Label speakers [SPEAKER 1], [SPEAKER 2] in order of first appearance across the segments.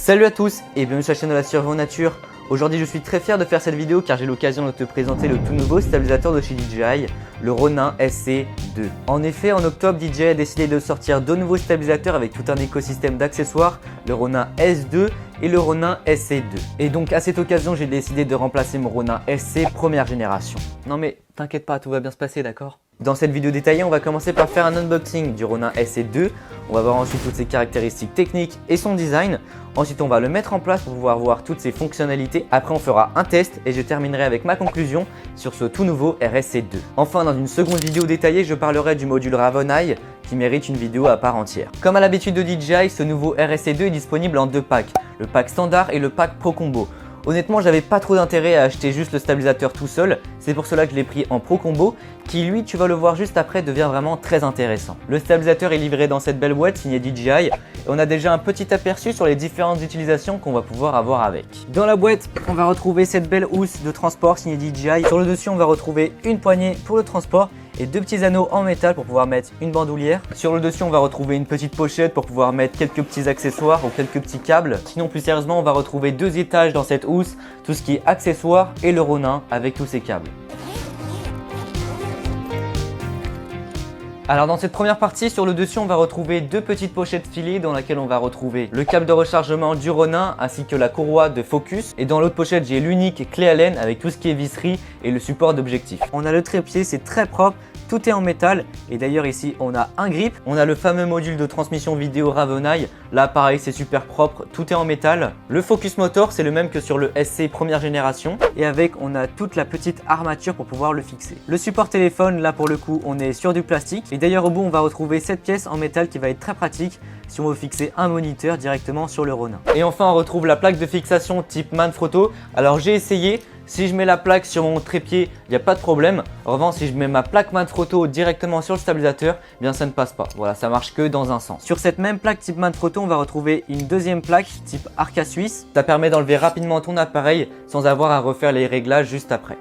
[SPEAKER 1] Salut à tous et bienvenue sur la chaîne de la survie en nature. Aujourd'hui je suis très fier de faire cette vidéo car j'ai l'occasion de te présenter le tout nouveau stabilisateur de chez DJI, le Ronin SC2. En effet, en octobre, DJI a décidé de sortir deux nouveaux stabilisateurs avec tout un écosystème d'accessoires, le Ronin S2 et le Ronin SC2. Et donc à cette occasion, j'ai décidé de remplacer mon Ronin SC première génération. Non mais t'inquiète pas, tout va bien se passer, d'accord? Dans cette vidéo détaillée, on va commencer par faire un unboxing du Ronin SC2. On va voir ensuite toutes ses caractéristiques techniques et son design. Ensuite, on va le mettre en place pour pouvoir voir toutes ses fonctionnalités. Après, on fera un test et je terminerai avec ma conclusion sur ce tout nouveau RSC2. Enfin, dans une seconde vidéo détaillée, je parlerai du module Raveneye qui mérite une vidéo à part entière. Comme à l'habitude de DJI, ce nouveau RSC2 est disponible en deux packs, le pack standard et le pack Pro Combo. Honnêtement, j'avais pas trop d'intérêt à acheter juste le stabilisateur tout seul, c'est pour cela que je l'ai pris en Pro Combo, qui lui, tu vas le voir juste après, devient vraiment très intéressant. Le stabilisateur est livré dans cette belle boîte signée DJI et on a déjà un petit aperçu sur les différentes utilisations qu'on va pouvoir avoir avec. Dans la boîte, on va retrouver cette belle housse de transport signée DJI. Sur le dessus, on va retrouver une poignée pour le transport et deux petits anneaux en métal pour pouvoir mettre une bandoulière. Sur le dessus, on va retrouver une petite pochette pour pouvoir mettre quelques petits accessoires ou quelques petits câbles. Sinon, plus sérieusement, on va retrouver deux étages dans cette housse, tout ce qui est accessoires et le Ronin avec tous ses câbles. Alors dans cette première partie, sur le dessus, on va retrouver deux petites pochettes filées dans laquelle on va retrouver le câble de rechargement du Ronin ainsi que la courroie de focus. Et dans l'autre pochette, j'ai l'unique clé Allen avec tout ce qui est visserie et le support d'objectif. On a le trépied, c'est très propre. Tout est en métal et d'ailleurs ici on a un grip, on a le fameux module de transmission vidéo Raveneye, là pareil c'est super propre, tout est en métal. Le focus motor c'est le même que sur le SC première génération et avec on a toute la petite armature pour pouvoir le fixer. Le support téléphone là pour le coup on est sur du plastique et d'ailleurs au bout on va retrouver cette pièce en métal qui va être très pratique si on veut fixer un moniteur directement sur le Ronin. Et enfin on retrouve la plaque de fixation type Manfrotto. Alors j'ai essayé. Si je mets la plaque sur mon trépied, il n'y a pas de problème. En revanche, si je mets ma plaque Manfrotto directement sur le stabilisateur, eh bien ça ne passe pas. Voilà, ça marche que dans un sens. Sur cette même plaque type Manfrotto, on va retrouver une deuxième plaque type Arca Suisse. Ça permet d'enlever rapidement ton appareil sans avoir à refaire les réglages juste après.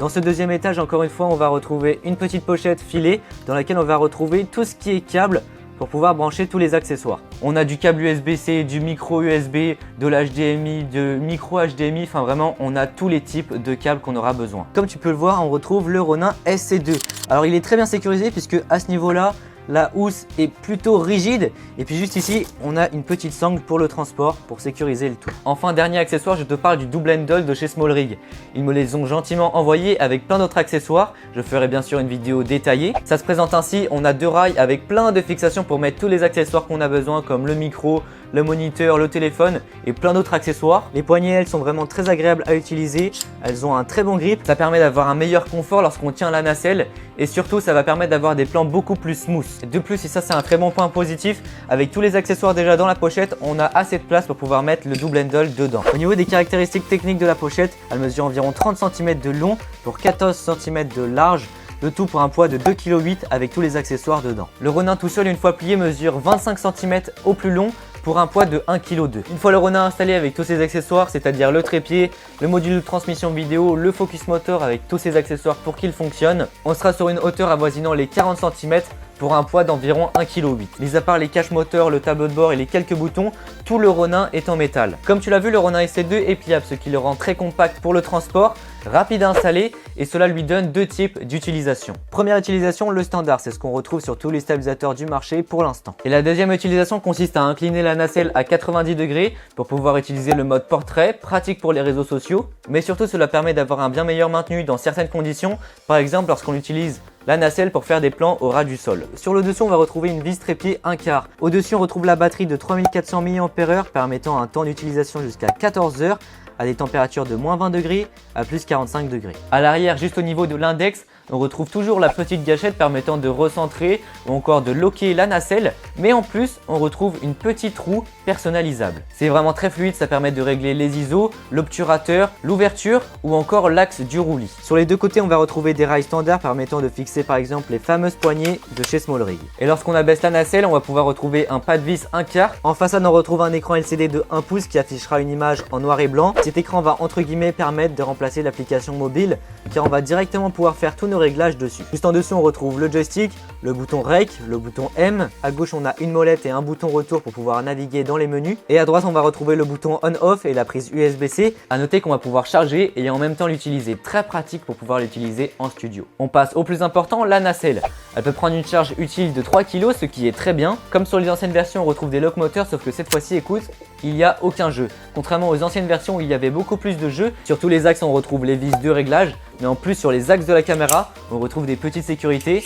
[SPEAKER 1] Dans ce deuxième étage, encore une fois, on va retrouver une petite pochette filée dans laquelle on va retrouver tout ce qui est câble pour pouvoir brancher tous les accessoires. On a du câble USB-C, du micro USB, de l'HDMI, de micro HDMI, enfin vraiment on a tous les types de câbles qu'on aura besoin. Comme tu peux le voir, on retrouve le Ronin SC2. Alors il est très bien sécurisé puisque à ce niveau-là, la housse est plutôt rigide et puis juste ici on a une petite sangle pour le transport pour sécuriser le tout. Enfin dernier accessoire, je te parle du double handle de chez SmallRig. Ils me les ont gentiment envoyés avec plein d'autres accessoires. Je ferai bien sûr une vidéo détaillée. Ça se présente ainsi, on a deux rails avec plein de fixations pour mettre tous les accessoires qu'on a besoin comme le micro, le moniteur, le téléphone et plein d'autres accessoires. Les poignées elles sont vraiment très agréables à utiliser, elles ont un très bon grip, ça permet d'avoir un meilleur confort lorsqu'on tient la nacelle et surtout ça va permettre d'avoir des plans beaucoup plus smooth. De plus, et ça c'est un très bon point positif, avec tous les accessoires déjà dans la pochette, on a assez de place pour pouvoir mettre le double handle dedans. Au niveau des caractéristiques techniques de la pochette, elle mesure environ 30 cm de long pour 14 cm de large. Le tout pour un poids de 2,8 kg avec tous les accessoires dedans. Le Ronin tout seul une fois plié mesure 25 cm au plus long pour un poids de 1,2 kg. Une fois le Ronin installé avec tous ses accessoires, c'est-à-dire le trépied, le module de transmission vidéo, le focus motor avec tous ses accessoires pour qu'il fonctionne, on sera sur une hauteur avoisinant les 40 cm pour un poids d'environ 1,8 kg. Mis à part les caches moteurs, le tableau de bord et les quelques boutons, tout le Ronin est en métal. Comme tu l'as vu, le Ronin SC2 est pliable, ce qui le rend très compact pour le transport, rapide à installer et cela lui donne deux types d'utilisation. Première utilisation, le standard, c'est ce qu'on retrouve sur tous les stabilisateurs du marché pour l'instant. Et la deuxième utilisation consiste à incliner la nacelle à 90 degrés pour pouvoir utiliser le mode portrait, pratique pour les réseaux sociaux, mais surtout cela permet d'avoir un bien meilleur maintenu dans certaines conditions, par exemple lorsqu'on utilise la nacelle pour faire des plans au ras du sol. Sur le dessus, on va retrouver une vis trépied 1/4. Au-dessus, on retrouve la batterie de 3400 mAh permettant un temps d'utilisation jusqu'à 14 heures à des températures de moins 20 degrés à plus 45 degrés. À l'arrière, juste au niveau de l'index, on retrouve toujours la petite gâchette permettant de recentrer ou encore de locker la nacelle, mais en plus on retrouve une petite roue personnalisable. C'est vraiment très fluide, ça permet de régler les ISO, l'obturateur, l'ouverture ou encore l'axe du roulis. Sur les deux côtés on va retrouver des rails standards permettant de fixer par exemple les fameuses poignées de chez SmallRig. Et lorsqu'on abaisse la nacelle, on va pouvoir retrouver un pas de vis 1/4. En façade on retrouve un écran LCD de 1 pouce qui affichera une image en noir et blanc. Cet écran va entre guillemets permettre de remplacer l'application mobile car on va directement pouvoir faire tous nos réglages dessus. Juste en dessous on retrouve le joystick, le bouton REC, le bouton M. À gauche on a une molette et un bouton retour pour pouvoir naviguer dans les menus. Et à droite on va retrouver le bouton on-off et la prise USB-C. À noter qu'on va pouvoir charger et en même temps l'utiliser. Très pratique pour pouvoir l'utiliser en studio. On passe au plus important, la nacelle. Elle peut prendre une charge utile de 3 kg, ce qui est très bien. Comme sur les anciennes versions on retrouve des lock moteurs, sauf que cette fois-ci, écoute, il n'y a aucun jeu. Contrairement aux anciennes versions où il y avait beaucoup plus de jeux, sur tous les axes on retrouve les vis de réglage, mais en plus sur les axes de la caméra, on retrouve des petites sécurités.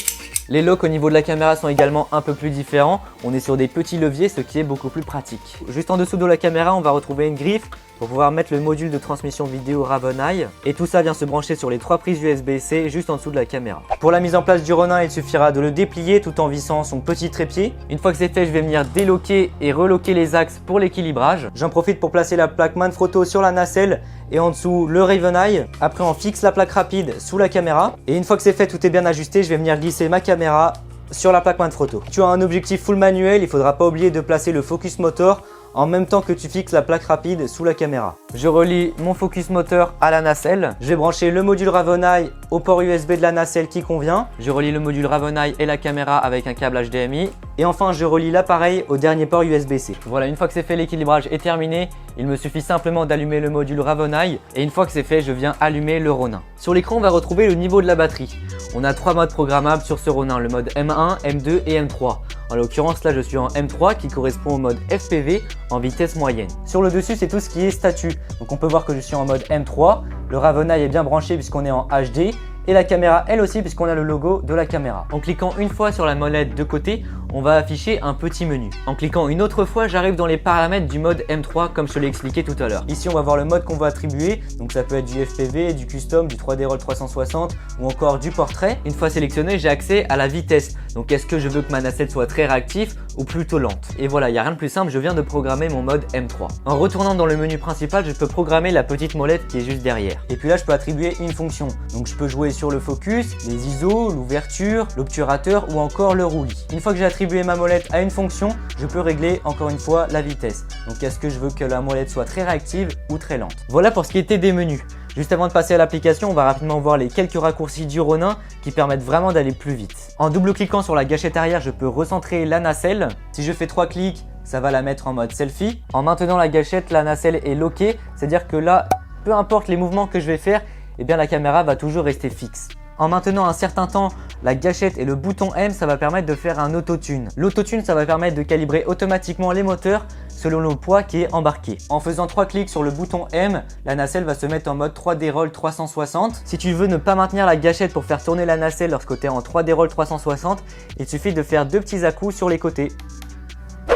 [SPEAKER 1] Les locks au niveau de la caméra sont également un peu plus différents. On est sur des petits leviers, ce qui est beaucoup plus pratique. Juste en dessous de la caméra, on va retrouver une griffe pour pouvoir mettre le module de transmission vidéo Ravenai. Et tout ça vient se brancher sur les 3 prises USB-C juste en dessous de la caméra. Pour la mise en place du Ronin, il suffira de le déplier tout en vissant son petit trépied. Une fois que c'est fait, je vais venir déloquer et reloquer les axes pour l'équilibrage. J'en profite pour placer la plaque Manfrotto sur la nacelle et en dessous le Ravenai. Après, on fixe la plaque rapide sous la caméra. Et une fois que c'est fait, tout est bien ajusté, je vais venir glisser ma caméra sur la plaque Manfrotto. Tu as un objectif full manuel, il ne faudra pas oublier de placer le focus motor en même temps que tu fixes la plaque rapide sous la caméra. Je relie mon focus moteur à la nacelle. Je vais brancher le module Ravenai au port USB de la nacelle qui convient. Je relie le module Ravenai et la caméra avec un câble HDMI. Et enfin, je relie l'appareil au dernier port USB-C. Voilà, une fois que c'est fait, l'équilibrage est terminé. Il me suffit simplement d'allumer le module Ravenai. Et une fois que c'est fait, je viens allumer le Ronin. Sur l'écran, on va retrouver le niveau de la batterie. On a 3 modes programmables sur ce Ronin, le mode M1, M2 et M3. En l'occurrence, là, je suis en M3 qui correspond au mode FPV en vitesse moyenne. Sur le dessus, c'est tout ce qui est statut. Donc on peut voir que je suis en mode M3. Le Ravenai est bien branché puisqu'on est en HD. Et la caméra elle aussi puisqu'on a le logo de la caméra. En cliquant une fois sur la molette de côté, on va afficher un petit menu. En cliquant une autre fois, j'arrive dans les paramètres du mode M3 comme je l'ai expliqué tout à l'heure. Ici on va voir le mode qu'on va attribuer, donc ça peut être du FPV, du custom, du 3D Roll 360 ou encore du portrait. Une fois sélectionné, j'ai accès à la vitesse. Donc est-ce que je veux que ma nacelle soit très réactive ou plutôt lente? Et voilà, il n'y a rien de plus simple, je viens de programmer mon mode M3. En retournant dans le menu principal, je peux programmer la petite molette qui est juste derrière. Et puis là, je peux attribuer une fonction. Donc je peux jouer sur le focus, les ISO, l'ouverture, l'obturateur ou encore le roulis. Une fois que j'ai attribué ma molette à une fonction, je peux régler encore une fois la vitesse. Donc est-ce que je veux que la molette soit très réactive ou très lente? Voilà pour ce qui était des menus. Juste avant de passer à l'application, on va rapidement voir les quelques raccourcis du Ronin qui permettent vraiment d'aller plus vite. En double-cliquant sur la gâchette arrière, je peux recentrer la nacelle. Si je fais 3 clics, ça va la mettre en mode selfie. En maintenant la gâchette, la nacelle est lockée, c'est-à-dire que là, peu importe les mouvements que je vais faire, eh bien la caméra va toujours rester fixe. En maintenant un certain temps la gâchette et le bouton M, ça va permettre de faire un autotune. L'autotune, ça va permettre de calibrer automatiquement les moteurs selon le poids qui est embarqué. En faisant 3 clics sur le bouton M, la nacelle va se mettre en mode 3D Roll 360. Si tu veux ne pas maintenir la gâchette pour faire tourner la nacelle lorsque tu es en 3D Roll 360, il suffit de faire 2 petits à-coups sur les côtés.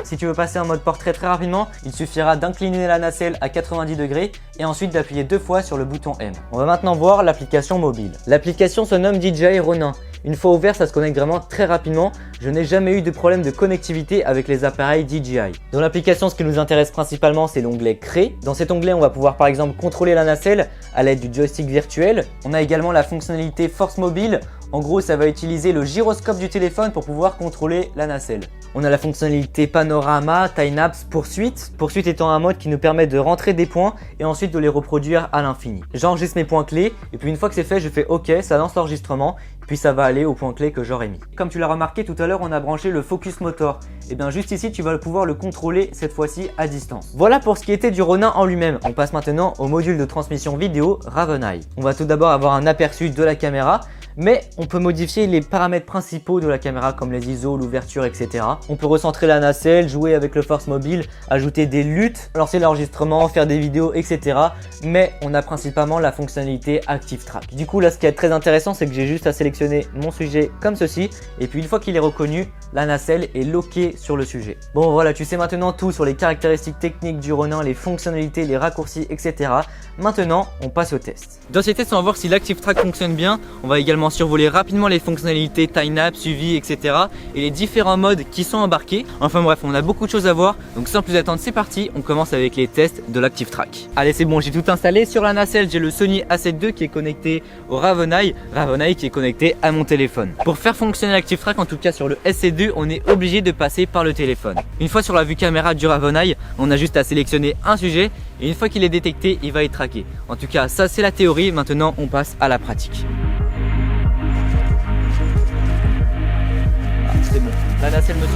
[SPEAKER 1] Si tu veux passer en mode portrait très rapidement, il suffira d'incliner la nacelle à 90 degrés et ensuite d'appuyer 2 fois sur le bouton M. On va maintenant voir l'application mobile. L'application se nomme DJI Ronin. Une fois ouvert, ça se connecte vraiment très rapidement. Je n'ai jamais eu de problème de connectivité avec les appareils DJI. Dans l'application, ce qui nous intéresse principalement, c'est l'onglet Créer. Dans cet onglet, on va pouvoir par exemple contrôler la nacelle à l'aide du joystick virtuel. On a également la fonctionnalité Force Mobile. En gros, ça va utiliser le gyroscope du téléphone pour pouvoir contrôler la nacelle. On a la fonctionnalité Panorama, Time-Lapse, Poursuite. Poursuite étant un mode qui nous permet de rentrer des points et ensuite de les reproduire à l'infini. J'enregistre mes points clés et puis une fois que c'est fait, je fais OK, ça lance l'enregistrement. Puis ça va aller au point clé que j'aurais mis. Comme tu l'as remarqué tout à l'heure, on a branché le Focus Motor. Et bien juste ici, tu vas pouvoir le contrôler cette fois-ci à distance. Voilà pour ce qui était du Ronin en lui-même. On passe maintenant au module de transmission vidéo Ravenai. On va tout d'abord avoir un aperçu de la caméra. Mais on peut modifier les paramètres principaux de la caméra comme les ISO, l'ouverture, etc. On peut recentrer la nacelle, jouer avec le Force Mobile, ajouter des luttes, lancer l'enregistrement, faire des vidéos, etc. Mais on a principalement la fonctionnalité Active Track. Du coup là, ce qui est très intéressant, c'est que j'ai juste à sélectionner mon sujet comme ceci. Et puis une fois qu'il est reconnu, la nacelle est lockée sur le sujet. Bon voilà, tu sais maintenant tout sur les caractéristiques techniques du Ronin, les fonctionnalités, les raccourcis, etc. Maintenant, on passe au test. Dans ces tests, on va voir si l'Active Track fonctionne bien. On va également survoler rapidement les fonctionnalités Time-Lapse, suivi, etc. et les différents modes qui sont embarqués. Enfin bref, on a beaucoup de choses à voir. Donc sans plus attendre, c'est parti. On commence avec les tests de l'Active Track. Allez, c'est bon, j'ai tout installé. Sur la nacelle, j'ai le Sony A7 II qui est connecté au Ravenai qui est connecté à mon téléphone. Pour faire fonctionner l'Active Track, en tout cas sur le SC2, on est obligé de passer par le téléphone. Une fois sur la vue caméra du Ravenai, on a juste à sélectionner un sujet et une fois qu'il est détecté, il va être traqué. En tout cas, ça c'est la théorie. Maintenant, on passe à la pratique. la nacelle me suit.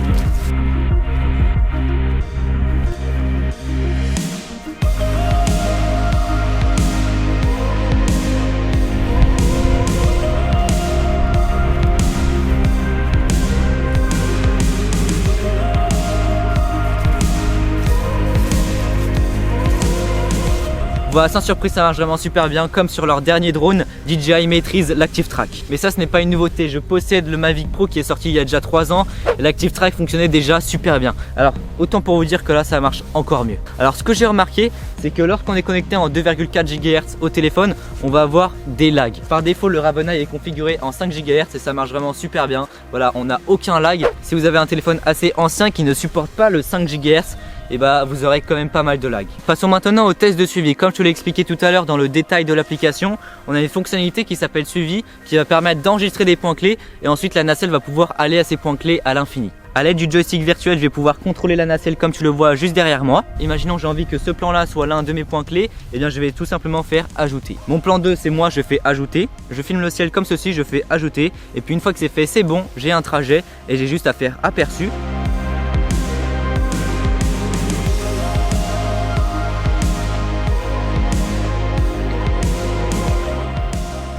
[SPEAKER 1] Voilà, sans surprise, ça marche vraiment super bien. Comme sur leur dernier drone, DJI maîtrise l'Active Track. Mais ça, ce n'est pas une nouveauté. Je possède le Mavic Pro qui est sorti il y a déjà 3 ans. L'Active Track fonctionnait déjà super bien. Alors, autant pour vous dire que là, ça marche encore mieux. Alors, ce que j'ai remarqué, c'est que lorsqu'on est connecté en 2,4 GHz au téléphone, on va avoir des lags. Par défaut, le Ravenai est configuré en 5 GHz et ça marche vraiment super bien. Voilà, on n'a aucun lag. Si vous avez un téléphone assez ancien qui ne supporte pas le 5 GHz, et bah vous aurez quand même pas mal de lag. Passons maintenant au test de suivi. Comme je te l'ai expliqué tout à l'heure dans le détail de l'application, on a une fonctionnalité qui s'appelle suivi qui va permettre d'enregistrer des points clés et ensuite la nacelle va pouvoir aller à ces points clés à l'infini. A l'aide du joystick virtuel, je vais pouvoir contrôler la nacelle comme tu le vois juste derrière moi. Imaginons que j'ai envie que ce plan là soit l'un de mes points clés, et bien je vais tout simplement faire ajouter. Mon plan 2 c'est moi, je fais ajouter. Je filme le ciel comme ceci, je fais ajouter. Et puis une fois que c'est fait, c'est bon, j'ai un trajet et j'ai juste à faire aperçu.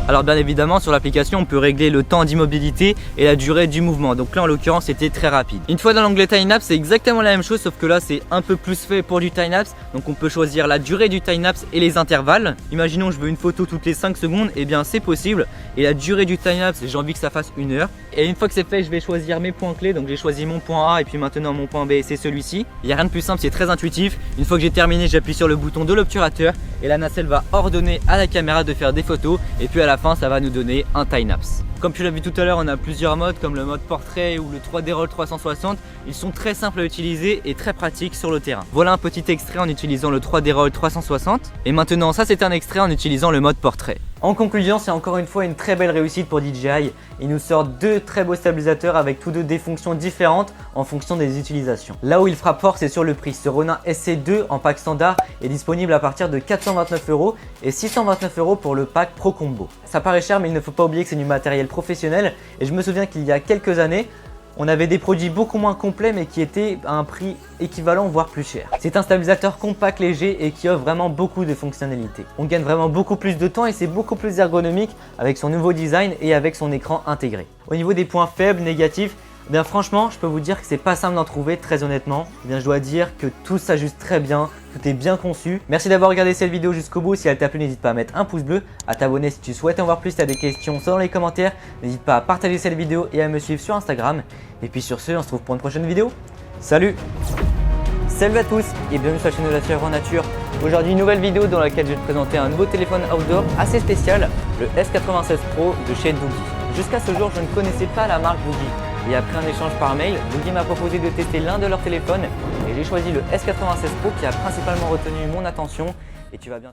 [SPEAKER 1] Alors bien évidemment sur l'application on peut régler le temps d'immobilité et la durée du mouvement. Donc là en l'occurrence c'était très rapide. Une fois dans l'onglet time-lapse c'est exactement la même chose sauf que là c'est un peu plus fait pour du time-lapse. Donc on peut choisir la durée du time-lapse et les intervalles. Imaginons je veux une photo toutes les 5 secondes, et bien c'est possible. Et la durée du time-lapse j'ai envie que ça fasse 1 heure. Et une fois que c'est fait je vais choisir mes points clés. Donc j'ai choisi mon point A et puis maintenant mon point B c'est celui-ci. Il n'y a rien de plus simple, c'est très intuitif. Une fois que j'ai terminé j'appuie sur le bouton de l'obturateur et la nacelle va ordonner à la caméra de faire des photos. Et puis à la fin ça va nous donner un time-lapse. Comme tu l'as vu tout à l'heure, on a plusieurs modes comme le mode portrait ou le 3D Roll 360. Ils sont très simples à utiliser et très pratiques sur le terrain. Voilà un petit extrait en utilisant le 3D Roll 360. Et maintenant, ça c'est un extrait en utilisant le mode portrait. En conclusion, c'est encore une fois une très belle réussite pour DJI. Ils nous sortent 2 très beaux stabilisateurs avec tous 2 des fonctions différentes en fonction des utilisations. Là où il frappe fort, c'est sur le prix. Ce Ronin SC2 en pack standard est disponible à partir de 429 € et 629 € pour le pack Pro Combo. Ça paraît cher, mais il ne faut pas oublier que c'est du matériel professionnel. Et je me souviens qu'il y a quelques années, on avait des produits beaucoup moins complets mais qui étaient à un prix équivalent voire plus cher. C'est un stabilisateur compact, léger et qui offre vraiment beaucoup de fonctionnalités. On gagne vraiment beaucoup plus de temps et c'est beaucoup plus ergonomique avec son nouveau design et avec son écran intégré. Au niveau des points faibles, négatifs, bien franchement je peux vous dire que c'est pas simple d'en trouver très honnêtement. Bien je dois dire que tout s'ajuste très bien, tout est bien conçu. Merci d'avoir regardé cette vidéo jusqu'au bout. Si elle t'a plu, n'hésite pas à mettre un pouce bleu, à t'abonner si tu souhaites en voir plus. Si tu as des questions, soit dans les commentaires. N'hésite pas à partager cette vidéo et à me suivre sur Instagram. Et puis sur ce, on se retrouve pour une prochaine vidéo. Salut! Salut à tous et bienvenue sur la chaîne de la Survivre en Nature. Aujourd'hui une nouvelle vidéo dans laquelle je vais te présenter un nouveau téléphone outdoor assez spécial, le S96 Pro de chez Doogee. Jusqu'à ce jour je ne connaissais pas la marque Doogee. Et après un échange par mail, Doogee m'a proposé de tester l'un de leurs téléphones et j'ai choisi le S96 Pro qui a principalement retenu mon attention et tu vas bien